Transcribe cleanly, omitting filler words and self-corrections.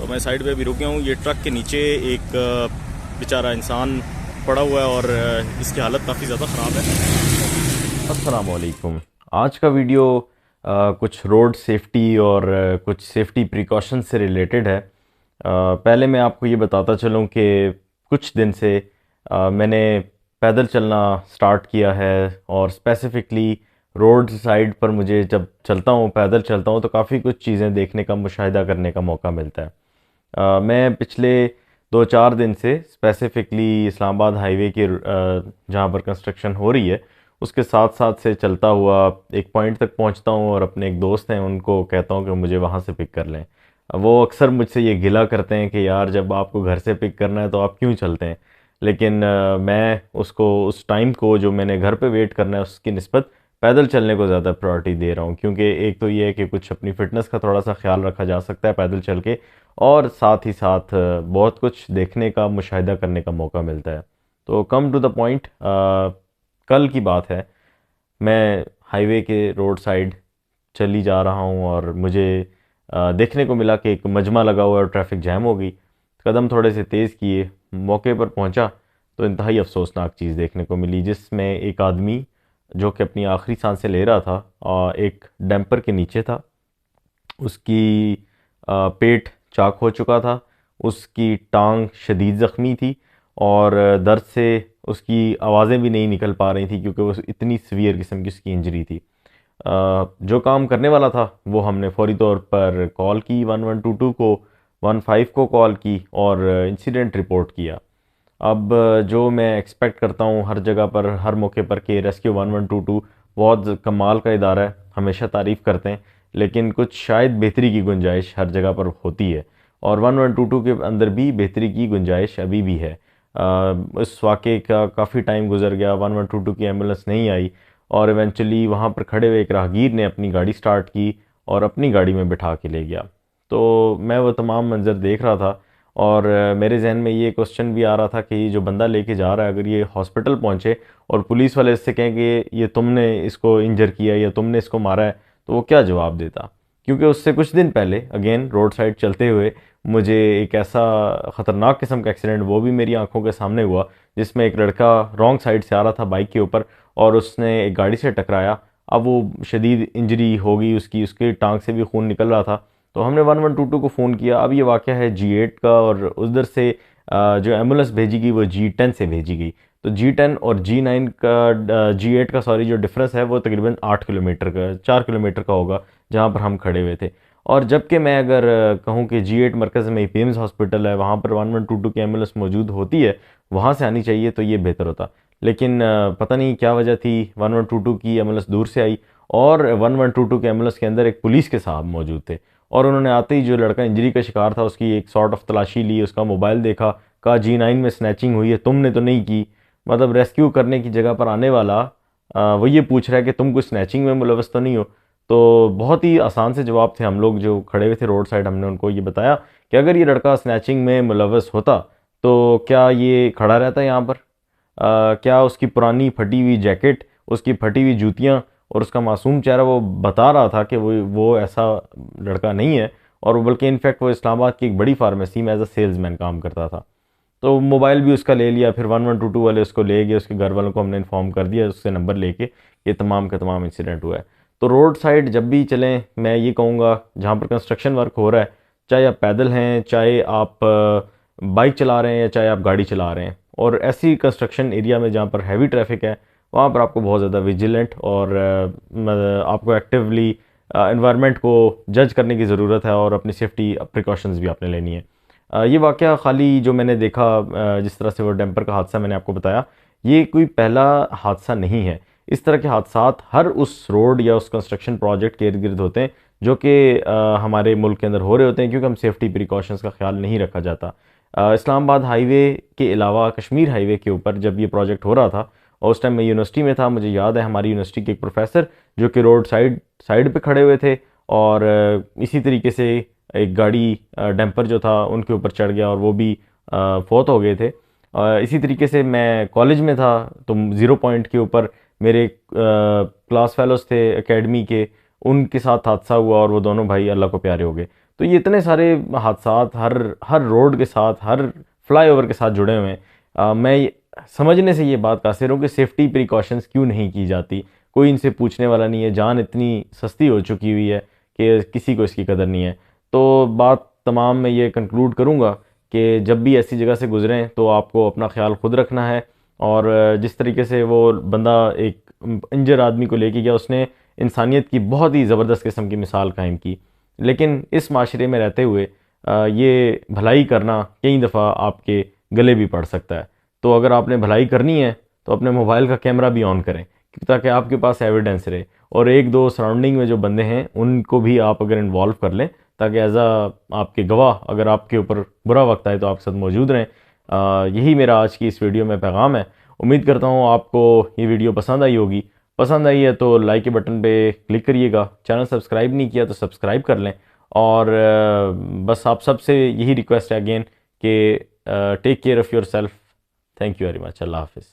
तो मैं साइड पे भी रुक गया हूँ। ये ट्रक के नीचे एक बेचारा इंसान पड़ा हुआ है और इसकी हालत काफ़ी ज़्यादा ख़राब है। अस्सलाम वालेकुम। आज का वीडियो कुछ रोड सेफ्टी और कुछ सेफ्टी प्रिकॉशन से रिलेटेड है। पहले मैं आपको ये बताता चलूँ कि कुछ दिन से मैंने पैदल चलना स्टार्ट किया है और स्पेसिफ़िकली रोड साइड पर मुझे जब चलता हूँ, पैदल चलता हूँ, तो काफ़ी कुछ चीज़ें देखने का, मुशाहिदा करने का मौका मिलता है। मैं पिछले 2-4 दिन से स्पेसिफ़िकली इस्लामाबाद हाईवे के जहाँ पर कंस्ट्रक्शन हो रही है उसके साथ साथ से चलता हुआ एक पॉइंट तक पहुँचता हूँ और अपने एक दोस्त हैं उनको कहता हूँ कि मुझे वहाँ से पिक कर लें। वो अक्सर मुझसे ये गिला करते हैं कि यार जब आपको घर से पिक करना है तो आप क्यों चलते हैं, लेकिन मैं उसको उस टाइम को जो मैंने घर पे वेट करना है उसकी निस्बत पैदल चलने को ज़्यादा प्रायोरिटी दे रहा हूँ, क्योंकि एक तो ये है कि कुछ अपनी फ़िटनेस का थोड़ा सा ख्याल रखा जा सकता है पैदल चल के, और साथ ही साथ बहुत कुछ देखने का, मुशाहिदा करने का मौका मिलता है। तो कम टू द पॉइंट, कल की बात है, मैं हाईवे के रोड साइड चली जा रहा हूँ और मुझे देखने को मिला कि एक मजमा लगा हुआ है और ट्रैफिक जैम हो गई। कदम थोड़े से तेज़ किए, मौके पर पहुँचा तो इंतहाई अफसोसनाक चीज़ देखने को मिली, जिसमें एक आदमी जो कि अपनी आखिरी सांसें ले रहा था एक डैम्पर के नीचे था। उसकी पेट चाक हो चुका था, उसकी टांग शदीद ज़ख्मी थी और दर्द से उसकी आवाज़ें भी नहीं निकल पा रही थी क्योंकि वो इतनी सीवियर किस्म की उसकी इंजरी थी। जो काम करने वाला था वो हमने फौरी तौर पर कॉल की 1122 को, 15 को कॉल की और इंसिडेंट रिपोर्ट किया। अब जो मैं एक्सपेक्ट करता हूँ हर जगह पर, हर मौके पर, कि रेस्क्यू 1122 बहुत कमाल का इदारा है, हमेशा तारीफ़ करते हैं, लेकिन कुछ शायद बेहतरी की गुंजाइश हर जगह पर होती है और 1122 के अंदर भी बेहतरी की गुंजाइश अभी भी है। इस वाक़े का काफ़ी टाइम गुजर गया, 1122 की एम्बुलेंस नहीं आई और इवेंचुअली वहाँ पर खड़े हुए एक राहगीर ने अपनी गाड़ी स्टार्ट की और अपनी गाड़ी में बिठा के ले गया। तो मैं वो तमाम मंज़र देख रहा था और मेरे जहन में ये क्वेश्चन भी आ रहा था कि जो बंदा लेके जा रहा है, अगर ये हॉस्पिटल पहुंचे और पुलिस वाले इससे कहें कि ये तुमने इसको इंजर किया या तुमने इसको मारा है, तो वो क्या जवाब देता। क्योंकि उससे कुछ दिन पहले अगेन रोड साइड चलते हुए मुझे एक ऐसा ख़तरनाक किस्म का एक्सीडेंट, वो भी मेरी आंखों के सामने हुआ, जिसमें एक लड़का रॉन्ग साइड से आ रहा था बाइक के ऊपर और उसने एक गाड़ी से टकराया। अब वो शदीद इंजरी हो गई उसकी, उसके टांग से भी खून निकल रहा था। तो हमने 1122 को फ़ोन किया। अब ये वाक़या है G8 का और उधर से जो एम्बुलेंस भेजी गई वो G10 से भेजी गई। तो G10 और G9 का G8 का सॉरी जो डिफरेंस है वो तकरीबन 8 किलोमीटर का, 4 किलोमीटर का होगा जहाँ पर हम खड़े हुए थे। और जबकि मैं अगर कहूँ कि G8 मरकज़ में पीएम्स हॉस्पिटल है, वहाँ पर 1122 की एम्बुलेंस मौजूद होती है, वहाँ से आनी चाहिए तो ये बेहतर होता। लेकिन पता नहीं क्या वजह थी, 1122 की एम्बुलेंस दूर से आई और 1122 के एम्बुलेंस के अंदर एक पुलिस के साहब मौजूद थे और उन्होंने आते ही जो लड़का इंजरी का शिकार था उसकी एक सॉर्ट ऑफ तलाशी ली, उसका मोबाइल देखा, कहा G9 में स्नैचिंग हुई है, तुमने तो नहीं की। मतलब रेस्क्यू करने की जगह पर आने वाला वो ये पूछ रहा है कि तुम कोई स्नैचिंग में मुलव्वस तो नहीं हो। तो बहुत ही आसान से जवाब थे। हम लोग जो खड़े हुए थे रोड साइड, हमने उनको ये बताया कि अगर ये लड़का स्नैचिंग में मुलव्वस होता तो क्या ये खड़ा रहता यहाँ पर? क्या उसकी पुरानी फटी हुई जैकेट, उसकी फटी हुई जूतियाँ और उसका मासूम चेहरा वो बता रहा था कि वो ऐसा लड़का नहीं है, और बल्कि इनफैक्ट वो इस्लामाबाद की एक बड़ी फार्मेसी में एज अ सेल्समैन काम करता था। तो मोबाइल भी उसका ले लिया, फिर 1122 वाले उसको ले गए, उसके घर वालों को हमने इन्फॉर्म कर दिया उससे नंबर लेके, ये तमाम का तमाम इंसिडेंट हुआ है। तो रोड साइड जब भी चलें, मैं ये कहूँगा जहाँ पर कंस्ट्रक्शन वर्क हो रहा है, चाहे आप पैदल हैं, चाहे आप बाइक चला रहे हैं या चाहे आप गाड़ी चला रहे हैं, और ऐसी कंस्ट्रक्शन एरिया में जहाँ पर हैवी ट्रैफिक है, वहाँ पर आपको बहुत ज़्यादा विजिलेंट और आपको एक्टिवली इन्वायरमेंट को जज करने की ज़रूरत है और अपनी सेफ्टी प्रिकॉशंस भी आपने लेनी है। ये वाक़या खाली जो मैंने देखा, जिस तरह से वो डैम्पर का हादसा मैंने आपको बताया, ये कोई पहला हादसा नहीं है। इस तरह के हादसात हर उस रोड या उस कंस्ट्रक्शन प्रोजेक्ट के इर्द गिर्द होते हैं जो कि हमारे मुल्क के अंदर हो रहे होते हैं, क्योंकि हम सेफ्टी प्रिकॉशंस का ख्याल नहीं रखा जाता। इस्लामाबाद हाईवे के अलावा कश्मीर हाईवे के ऊपर जब ये प्रोजेक्ट हो रहा था और उस टाइम मैं यूनिवर्सिटी में था, मुझे याद है हमारी यूनिवर्सिटी के एक प्रोफेसर जो कि रोड साइड पे खड़े हुए थे और इसी तरीके से एक गाड़ी डैम्पर जो था उनके ऊपर चढ़ गया और वो भी फौत हो गए थे। इसी तरीके से मैं कॉलेज में था तो ज़ीरो पॉइंट के ऊपर मेरे क्लास फेलोज थे एकेडमी के, उनके साथ हादसा हुआ और वो दोनों भाई अल्लाह को प्यारे हो गए। तो ये इतने सारे हादसात हर रोड के साथ, हर फ्लाईओवर के साथ जुड़े हुए हैं। मैं समझने से ये बात कासिर हूँ कि सेफ्टी प्रिकॉशंस क्यों नहीं की जाती। कोई इनसे पूछने वाला नहीं है, जान इतनी सस्ती हो चुकी हुई है कि किसी को इसकी कदर नहीं है। तो बात तमाम मैं ये कंक्लूड करूँगा कि जब भी ऐसी जगह से गुजरें तो आपको अपना ख्याल खुद रखना है। और जिस तरीके से वो बंदा एक इंजर आदमी को लेके गया, उसने इंसानियत की बहुत ही ज़बरदस्त किस्म की मिसाल कायम की। लेकिन इस माशरे में रहते हुए ये भलाई करना कई दफ़ा आपके गले भी पड़ सकता है। तो अगर आपने भलाई करनी है तो अपने मोबाइल का कैमरा भी ऑन करें ताकि आपके पास एविडेंस रहे, और एक दो सराउंडिंग में जो बंदे हैं उनको भी आप अगर इन्वॉल्व कर लें ताकि एज आपके गवाह अगर आपके ऊपर बुरा वक्त आए तो आपके साथ मौजूद रहें। यही मेरा आज की इस वीडियो में पैगाम है। उम्मीद करता हूँ आपको ये वीडियो पसंद आई होगी। पसंद आई है तो लाइक के बटन पे क्लिक करिएगा। चैनल सब्सक्राइब नहीं किया तो सब्सक्राइब कर लें। और बस आप सबसे यही रिक्वेस्ट है अगेन कि take care of yourself. Thank you very much. अल्लाह हाफिज़।